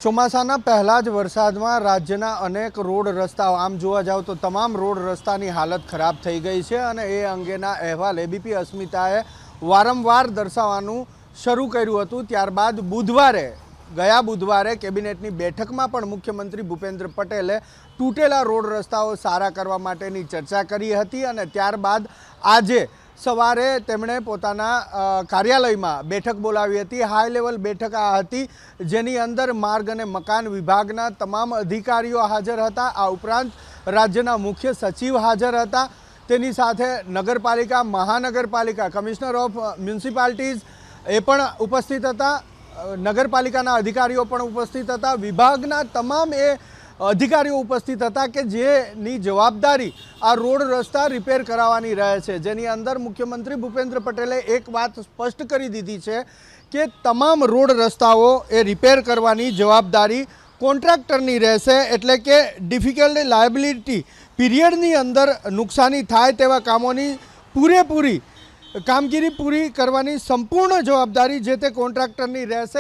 ચોમાસાના પહેલા જ વરસાદમાં રાજ્યના અનેક રોડ રસ્તાઓ આમ જોવા જાવ તો તમામ રોડ રસ્તાની હાલત ખરાબ થઈ ગઈ છે અને એ અંગેના અહેવાલ એબીપી અસ્મિતાએ વારંવાર દર્શાવવાનું શરૂ કર્યું હતું। ત્યારબાદ ગયા બુધવારે કેબિનેટની બેઠકમાં પણ મુખ્યમંત્રી ભૂપેન્દ્ર પટેલે તૂટેલા રોડ રસ્તાઓ સારા કરવા માટેની ચર્ચા કરી હતી અને ત્યારબાદ આજે સવારે તેમણે પોતાના કાર્યાલયમાં બેઠક બોલાવી હતી। હાઈ લેવલ બેઠક આ હતી જેની અંદર માર્ગ અને મકાન વિભાગના તમામ અધિકારીઓ હાજર હતા। આ ઉપરાંત રાજ્યના મુખ્ય સચિવ હાજર હતા। તેની સાથે નગરપાલિકા, મહાનગરપાલિકા, કમિશનર ઓફ મ્યુનિસિપાલિટીઝ એ પણ ઉપસ્થિત હતા। નગરપાલિકાના અધિકારીઓ પણ ઉપસ્થિત હતા। વિભાગના તમામ અધિકારીઓ ઉપસ્થિત હતા કે જેની જવાબદારી આ રોડ રસ્તા રિપેર કરાવવાની રહે છે, જેની અંદર મુખ્યમંત્રી ભૂપેન્દ્ર પટેલે એક વાત સ્પષ્ટ કરી દીધી છે કે તમામ રોડ રસ્તાઓ એ રિપેર કરવાની જવાબદારી કોન્ટ્રાક્ટરની રહેશે। એટલે કે ડિફિકલ્ટ લાયબિલિટી પીરિયડની અંદર નુકસાની થાય તેવા કામોની પૂરેપૂરી કામગીરી પૂરી કરવાની સંપૂર્ણ જવાબદારી જે તે કોન્ટ્રાક્ટરની રહેશે।